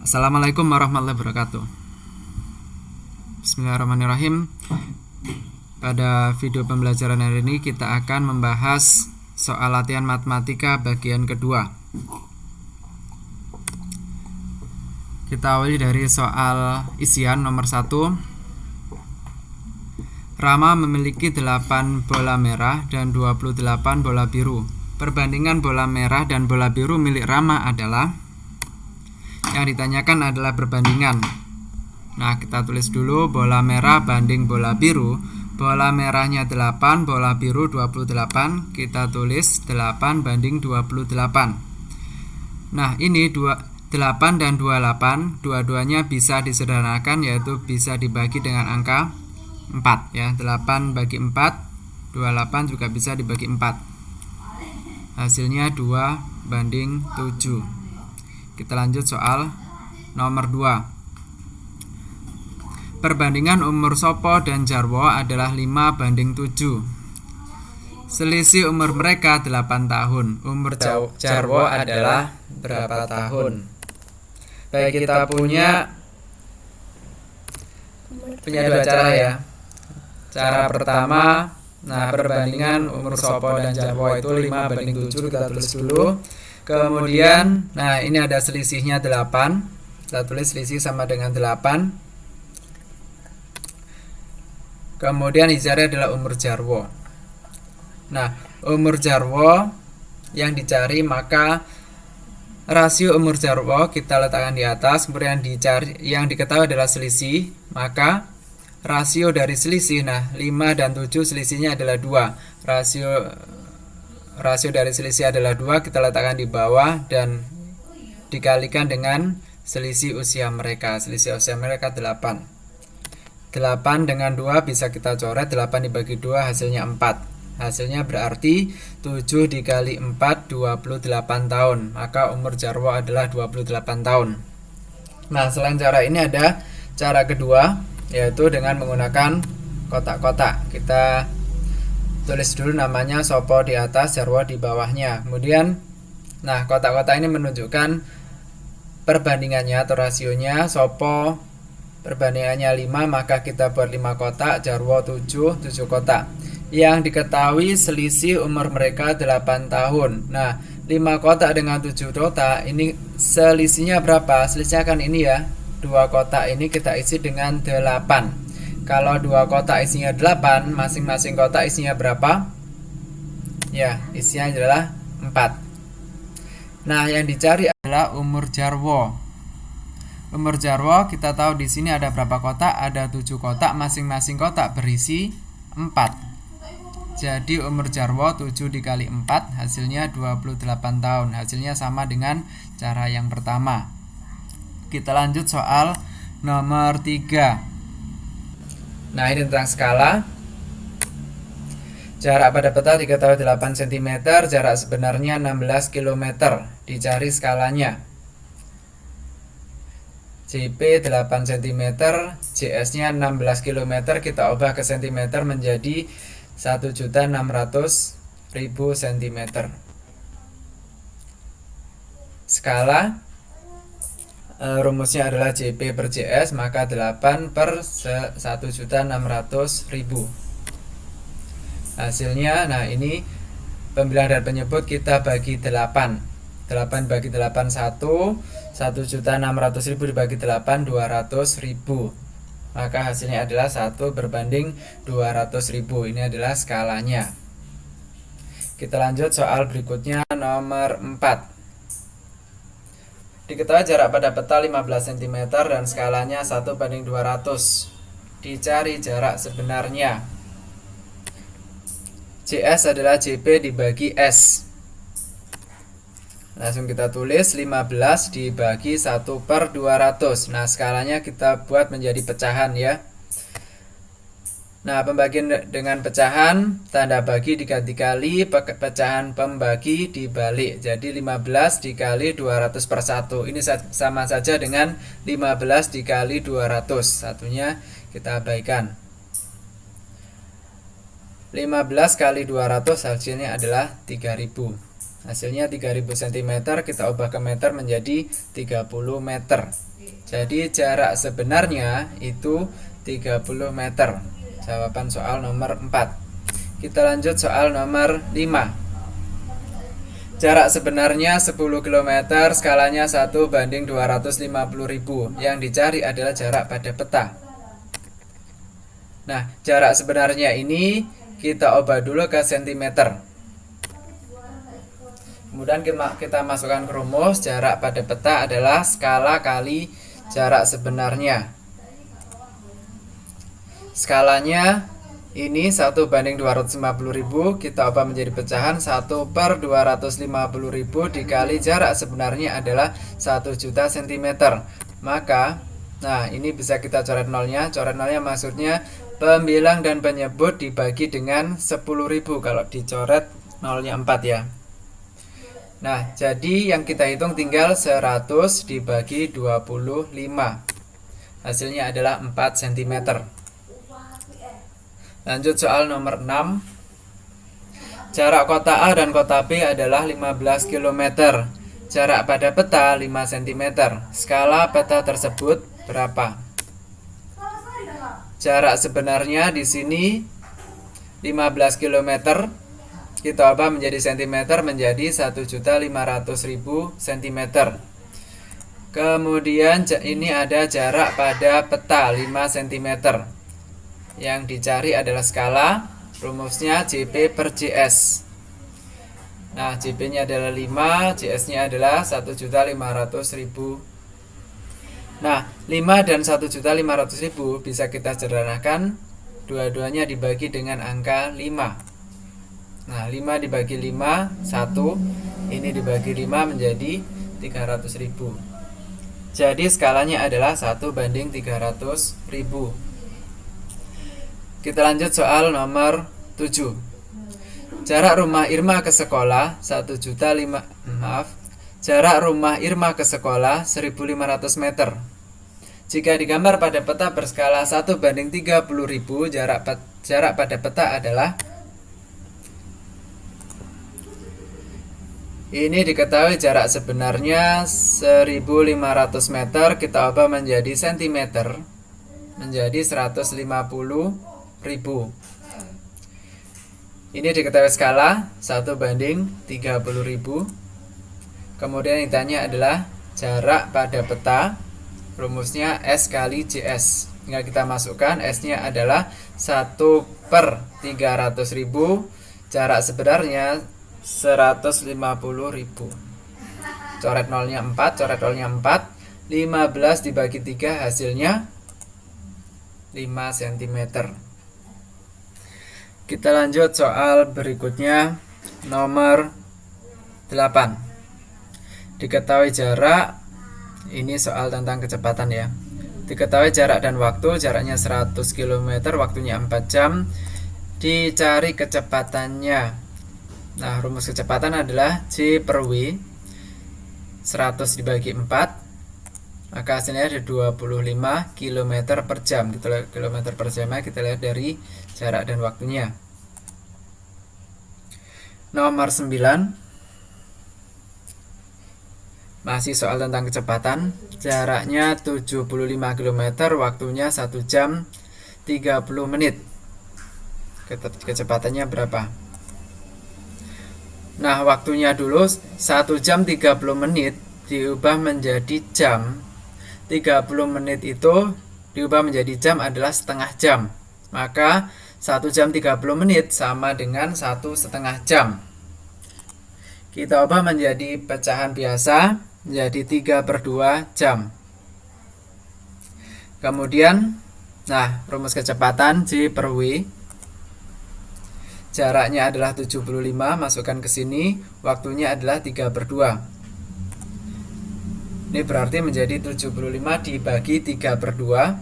Assalamualaikum warahmatullahi wabarakatuh. Bismillahirrahmanirrahim. Pada video pembelajaran hari ini kita akan membahas soal latihan matematika bagian kedua. Kita awali dari soal isian nomor 1. Rama memiliki 8 bola merah dan 28 bola biru. Perbandingan bola merah dan bola biru milik Rama adalah, yang ditanyakan adalah perbandingan. Nah, kita tulis dulu bola merah banding bola biru. Bola merahnya 8, bola biru 28. Kita tulis 8 banding 28. Nah, ini 8 dan 28 dua-duanya bisa disederhanakan, yaitu bisa dibagi dengan angka 4 ya. 8 bagi 4, 28 juga bisa dibagi 4. Hasilnya 2 banding 7. Kita lanjut soal nomor 2. Perbandingan umur Sopo dan Jarwo adalah 5 banding 7. Selisih umur mereka 8 tahun. Umur Jarwo adalah berapa tahun? Baik, kita punya dua cara ya. Cara pertama, perbandingan umur Sopo dan Jarwo itu 5 banding 7, kita tulis dulu. Kemudian, ini ada selisihnya 8. Kita tulis selisih sama dengan 8. Kemudian dicari adalah umur Jarwo. Nah, umur Jarwo yang dicari, maka rasio umur Jarwo kita letakkan di atas. Kemudian dicari yang diketahui adalah selisih, maka rasio dari selisih, 5 dan 7 selisihnya adalah 2. Rasio dari selisih adalah 2, kita letakkan di bawah dan dikalikan dengan selisih usia mereka. Selisih usia mereka 8. 8 dengan 2 bisa kita coret, 8 dibagi 2 hasilnya 4. Hasilnya berarti 7 dikali 4, 28 tahun. Maka umur Jarwo adalah 28 tahun. Nah, selain cara ini ada cara kedua, yaitu dengan menggunakan kotak-kotak. Kita tulis dulu namanya Sopo di atas, Jarwo di bawahnya. Kemudian, kotak-kotak ini menunjukkan perbandingannya atau rasionya. Sopo perbandingannya 5, maka kita buat 5 kotak. Jarwo 7 kotak. Yang diketahui selisih umur mereka 8 tahun. 5 kotak dengan 7 kotak, ini selisihnya berapa? Selisihnya kan ini ya, 2 kotak ini kita isi dengan 8. Kalau 2 kotak isinya 8, masing-masing kotak isinya berapa? Ya, isinya adalah 4. Nah, yang dicari adalah umur Jarwo. Umur Jarwo kita tahu di sini ada berapa kotak? Ada 7 kotak, masing-masing kotak berisi 4. Jadi umur Jarwo 7 dikali 4 hasilnya 28 tahun. Hasilnya sama dengan cara yang pertama. Kita lanjut soal nomor 3. Ini tentang skala. Jarak pada peta diketahui 8 cm, jarak sebenarnya 16 km. Dicari skalanya. JP 8 cm, JS-nya 16 km, kita ubah ke cm menjadi 1.600.000 cm. Skala rumusnya adalah JP per JS, maka 8 per 1.600.000. Hasilnya, ini pembilang dan penyebut kita bagi 8. 8 bagi 8 1, 1.600.000 dibagi 8 200.000. Maka hasilnya adalah 1 berbanding 200.000. Ini adalah skalanya. Kita lanjut soal berikutnya nomor 4. Diketahui jarak pada peta 15 cm dan skalanya 1 banding 200. Dicari jarak sebenarnya. JS adalah JP dibagi S. Langsung kita tulis 15 dibagi 1 per 200. Skalanya kita buat menjadi pecahan ya. Pembagian dengan pecahan, tanda bagi diganti-kali, pecahan pembagi dibalik. Jadi 15 dikali 200 per 1. Ini sama saja dengan 15 dikali 200. Satunya kita abaikan. 15 kali 200 hasilnya adalah 3000. Hasilnya 3000 cm, kita ubah ke meter menjadi 30 meter. Jadi jarak sebenarnya itu 30 meter. Jawaban soal nomor 4. Kita lanjut soal nomor 5. Jarak sebenarnya 10 km, skalanya 1:250.000. Yang dicari adalah jarak pada peta. Nah, jarak sebenarnya ini kita ubah dulu ke cm. Kemudian kita masukkan ke rumus. Jarak pada peta adalah skala kali jarak sebenarnya. Skalanya ini 1:250.000, kita ubah menjadi pecahan 1/250.000 dikali jarak sebenarnya adalah 1 juta cm. Maka, nah ini bisa kita coret nolnya. Coret nolnya maksudnya pembilang dan penyebut dibagi dengan 10.000. Kalau dicoret nolnya 4 ya. Nah, jadi yang kita hitung tinggal 100 dibagi 25. Hasilnya adalah 4 cm. Lanjut soal nomor 6. Jarak kota A dan kota B adalah 15 km. Jarak pada peta 5 cm. Skala peta tersebut berapa? Jarak sebenarnya di sini 15 km. Kita ubah menjadi cm menjadi 1.500.000 cm. Kemudian ini ada jarak pada peta 5 cm. Yang dicari adalah skala. Rumusnya JP per JS. Nah, JP nya adalah 5, JS nya adalah 1.500.000. Nah, 5 dan 1.500.000 bisa kita sederhanakan. Dua-duanya dibagi dengan angka 5. Nah, 5 dibagi 5, 1. Ini dibagi 5 menjadi 300.000. Jadi skalanya adalah 1:300.000. Kita lanjut soal nomor 7. Jarak rumah Irma ke sekolah Jarak rumah Irma ke sekolah 1.500 meter. Jika digambar pada peta berskala 1:30.000, jarak pada peta adalah, ini diketahui jarak sebenarnya 1.500 meter, kita ubah menjadi cm menjadi 150.000. Ini diketahui skala 1:30.000. Kemudian yang ditanya adalah jarak pada peta. Rumusnya S kali JS. Tinggal kita masukkan, S nya adalah 1/300.000. Jarak sebenarnya 150.000. Coret nolnya 4, coret nolnya 4. 15 dibagi 3 hasilnya 5 cm. Kita lanjut soal berikutnya nomor 8. Diketahui jarak, ini soal tentang kecepatan ya. Diketahui jarak dan waktu, jaraknya 100 km, waktunya 4 jam. Dicari kecepatannya. Nah, rumus kecepatan adalah J per W. 100 dibagi 4, maka hasilnya ada 25 km per jam. Kilometer per jamnya kita lihat dari jarak dan waktunya. Nomor 9. Masih soal tentang kecepatan. Jaraknya 75 km, waktunya 1 jam 30 menit. Kecepatannya berapa? Nah, waktunya dulu 1 jam 30 menit diubah menjadi jam. 30 menit itu diubah menjadi jam adalah setengah jam. Maka 1 jam 30 menit sama dengan 1,5 jam. Kita ubah menjadi pecahan biasa, menjadi 3/2 jam. Kemudian, nah, rumus kecepatan J per W. Jaraknya adalah 75, masukkan ke sini, waktunya adalah 3/2. Ini berarti menjadi 75 dibagi 3/2.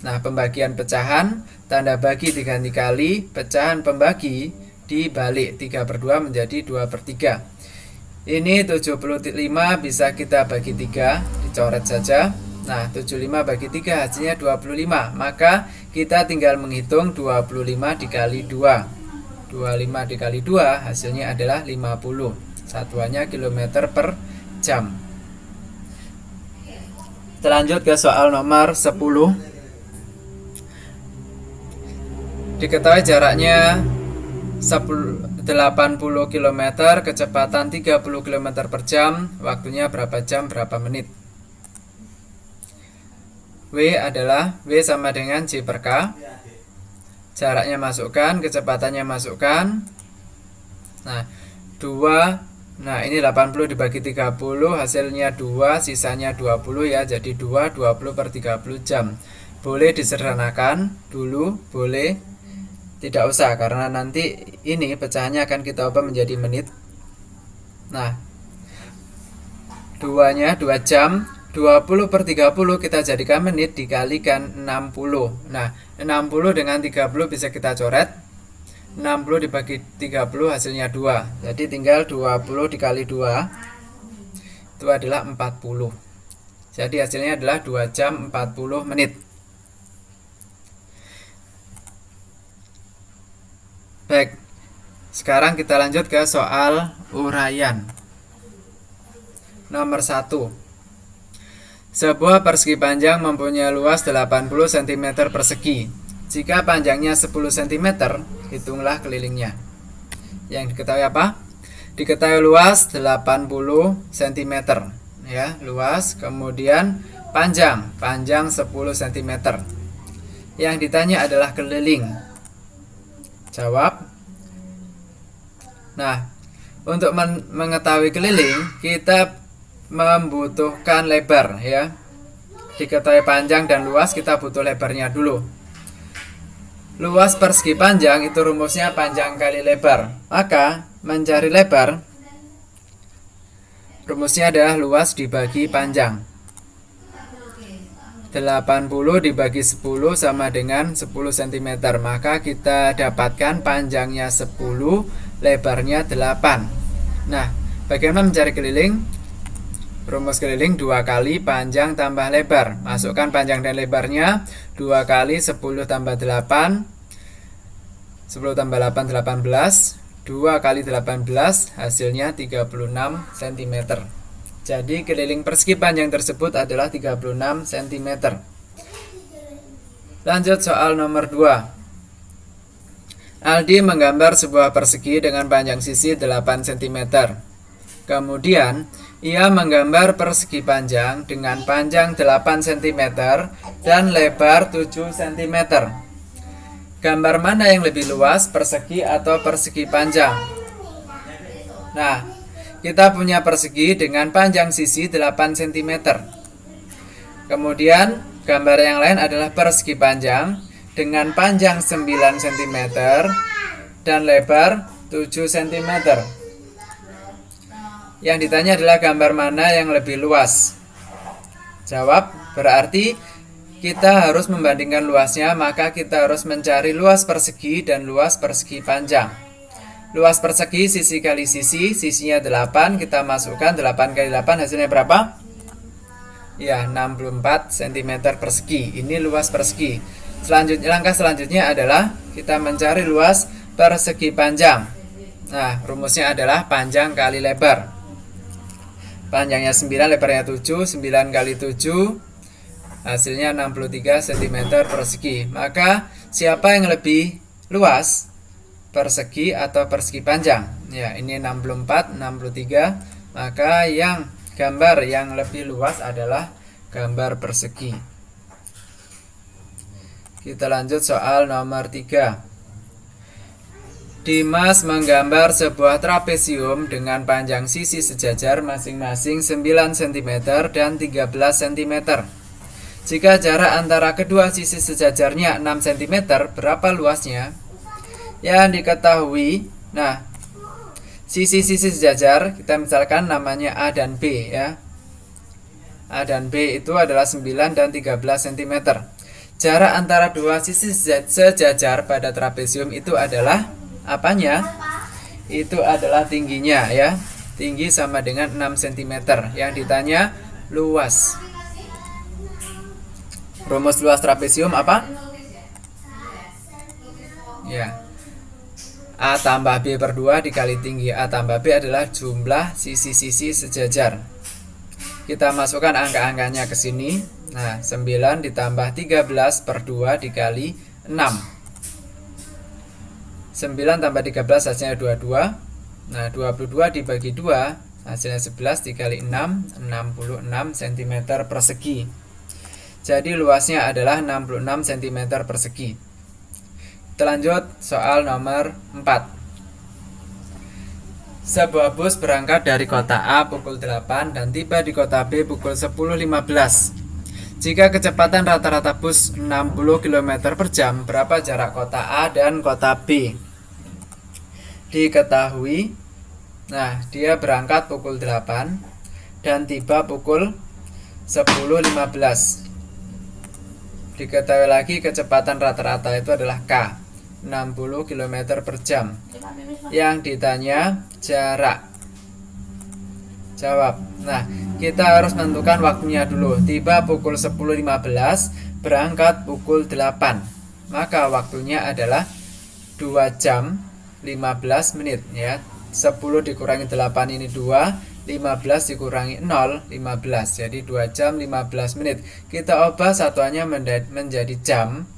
Nah, pembagian pecahan, tanda bagi diganti kali, pecahan pembagi dibalik 3/2 menjadi 2/3. Ini 75 bisa kita bagi 3, dicoret saja. Nah, 75 bagi 3 hasilnya 25. Maka kita tinggal menghitung 25 dikali 2. 25 dikali 2 hasilnya adalah 50. Satuannya kilometer per jam. Kita lanjut ke soal nomor 10. Diketahui jaraknya 80 km, kecepatan 30 km per jam, waktunya berapa jam, berapa menit. W sama dengan J per K. Jaraknya masukkan, kecepatannya masukkan. Nah, 2. Nah, ini 80 dibagi 30, hasilnya 2, sisanya 20 ya. Jadi 20 per 30 jam. Boleh disederhanakan dulu, boleh tidak usah, karena nanti ini pecahannya akan kita ubah menjadi menit. Nah, 2-nya 2 jam, 20 per 30 kita jadikan menit dikalikan 60. Nah, 60 dengan 30 bisa kita coret. 60 dibagi 30 hasilnya 2. Jadi tinggal 20 dikali 2, itu adalah 40. Jadi hasilnya adalah 2 jam 40 menit. Baik, sekarang kita lanjut ke soal uraian. Nomor 1. Sebuah persegi panjang mempunyai luas 80 cm persegi. Jika panjangnya 10 cm, hitunglah kelilingnya. Yang diketahui apa? Diketahui luas 80 cm ya, luas, kemudian panjang 10 cm. Yang ditanya adalah keliling. Jawab. Nah, untuk mengetahui keliling kita membutuhkan lebar ya. Diketahui panjang dan luas, kita butuh lebarnya dulu. Luas persegi panjang itu rumusnya panjang kali lebar. Maka mencari lebar, rumusnya adalah luas dibagi panjang. 80 dibagi 10 sama dengan 10 cm. Maka kita dapatkan panjangnya 10, lebarnya 8. Nah, bagaimana mencari keliling? Rumus keliling 2 kali panjang tambah lebar. Masukkan panjang dan lebarnya. 2 kali 10 tambah 8, 10 tambah 8, 18. 2 kali 18 hasilnya 36 cm. Jadi keliling persegi panjang tersebut adalah 36 cm. Lanjut soal nomor 2. Aldi menggambar sebuah persegi dengan panjang sisi 8 cm. Kemudian ia menggambar persegi panjang dengan panjang 8 cm dan lebar 7 cm. Gambar mana yang lebih luas, persegi atau persegi panjang? Nah, kita punya persegi dengan panjang sisi 8 cm. Kemudian gambar yang lain adalah persegi panjang dengan panjang 9 cm dan lebar 7 cm. Yang ditanya adalah gambar mana yang lebih luas. Jawab, berarti kita harus membandingkan luasnya, maka kita harus mencari luas persegi dan luas persegi panjang. Luas persegi sisi kali sisi, sisinya 8, kita masukkan 8 kali 8 hasilnya berapa? Ya, 64 cm persegi. Ini luas persegi. Langkah selanjutnya adalah kita mencari luas persegi panjang. Nah, rumusnya adalah panjang kali lebar. Panjangnya 9, lebarnya 7, 9 kali 7 hasilnya 63 cm persegi. Maka siapa yang lebih luas, persegi atau persegi panjang? Ya, ini 64, 63. Maka yang gambar yang lebih luas adalah gambar persegi. Kita lanjut soal nomor 3. Dimas menggambar sebuah trapesium dengan panjang sisi sejajar masing-masing 9 cm dan 13 cm. Jika jarak antara kedua sisi sejajarnya 6 cm, berapa luasnya? Yang diketahui, nah, sisi-sisi sejajar kita misalkan namanya A dan B ya. A dan B itu adalah 9 dan 13 cm. Jarak antara dua sisi sejajar pada trapesium itu adalah apanya? Itu adalah tingginya ya. Tinggi sama dengan 6 cm. Yang ditanya luas. Rumus luas trapesium apa? Ya, A tambah B per 2 dikali tinggi A tambah B adalah jumlah sisi-sisi sejajar. Kita masukkan angka-angkanya ke sini. Nah, 9 ditambah 13 per 2 dikali 6. 9 tambah 13 hasilnya 22. Nah, 22 dibagi 2 hasilnya 11 dikali 6, 66 cm persegi. Jadi luasnya adalah 66 cm persegi. Kita lanjut soal nomor 4. Sebuah bus berangkat dari kota A pukul 8 dan tiba di kota B pukul 10.15. Jika kecepatan rata-rata bus 60 km per jam, berapa jarak kota A dan kota B? Diketahui, nah dia berangkat pukul 8 dan tiba pukul 10.15. Diketahui lagi kecepatan rata-rata itu adalah K, 60 km per jam. Yang ditanya jarak. Jawab. Nah, kita harus menentukan waktunya dulu. Tiba pukul 10.15, berangkat pukul 8. Maka waktunya adalah 2 jam 15 menit ya. 10 dikurangi 8 ini 2, 15 dikurangi 0, 15. Jadi 2 jam 15 menit. Kita ubah satuannya menjadi jam.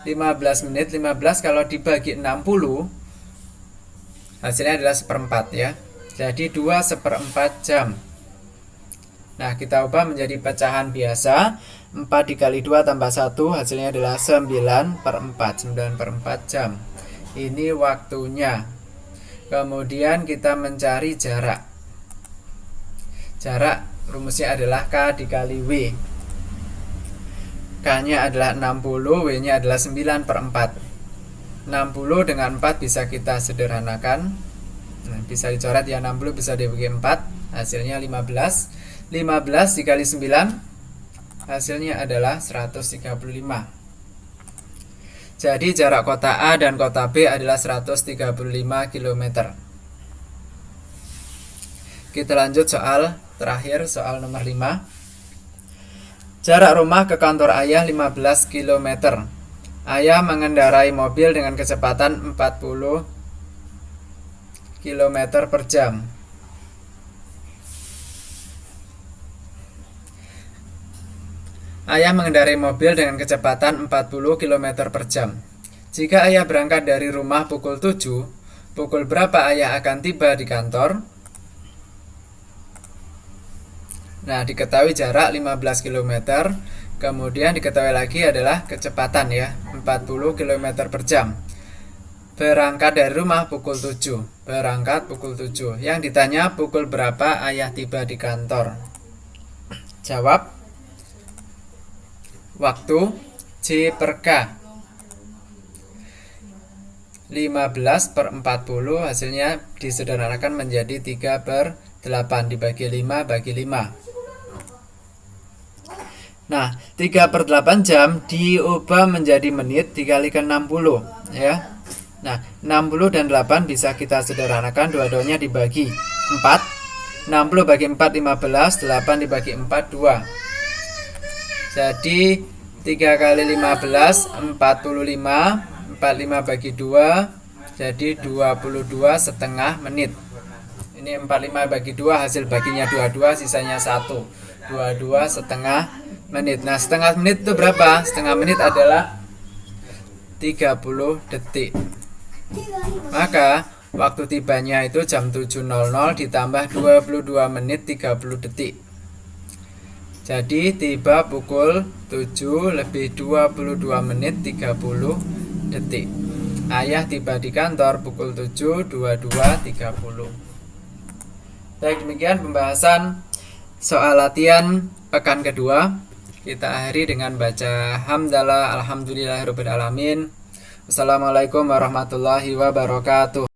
15 menit, 15 kalau dibagi 60 hasilnya adalah 1/4 ya. Jadi 2/4 jam. Nah, kita ubah menjadi pecahan biasa. 4 dikali 2 tambah 1 hasilnya adalah 9/4. 9/4 jam. Ini waktunya. Kemudian kita mencari jarak. Jarak rumusnya adalah K dikali W. K-nya adalah 60, W-nya adalah 9/4. 60 dengan 4 bisa kita sederhanakan. Nah, bisa dicoret ya, 60 bisa dibagi 4, hasilnya 15. 15 dikali 9 hasilnya adalah 135. Jadi jarak kota A dan kota B adalah 135 km. Kita lanjut soal terakhir, soal nomor 5. Jarak rumah ke kantor ayah 15 km. Ayah mengendarai mobil dengan kecepatan 40 km per jam. Ayah mengendarai mobil dengan kecepatan 40 km per jam. Jika ayah berangkat dari rumah pukul 7, pukul berapa ayah akan tiba di kantor? Nah, diketahui jarak 15 km. Kemudian diketahui lagi adalah kecepatan ya, 40 km per jam. Berangkat dari rumah pukul 7. Berangkat pukul 7. Yang ditanya pukul berapa ayah tiba di kantor? Jawab. Waktu C per K. 15/40 hasilnya disederhanakan menjadi 3/8 dibagi 5 bagi 5. Nah, 3/8 jam diubah menjadi menit dikalikan 60 ya. Nah, 60 dan 8 bisa kita sederhanakan, dua-duanya dibagi 4. 60 bagi 4 15, 8 dibagi 4 2. Jadi 3 kali 15 45, 45 bagi 2 jadi 22,5 menit. Ini 45 bagi 2 hasil baginya 22, sisanya 1. 22,5 menit. Nah, setengah menit itu berapa? Setengah menit adalah 30 detik. Maka waktu tibanya itu jam 7.00 ditambah 22 menit 30 detik. Jadi tiba pukul 7 lebih 22 menit 30 detik. Ayah tiba di kantor pukul 7 22.30. Baik, demikian pembahasan soal latihan pekan kedua. Kita akhiri dengan baca hamdalah alhamdulillahirabbil alamin. Wassalamualaikum warahmatullahi wabarakatuh.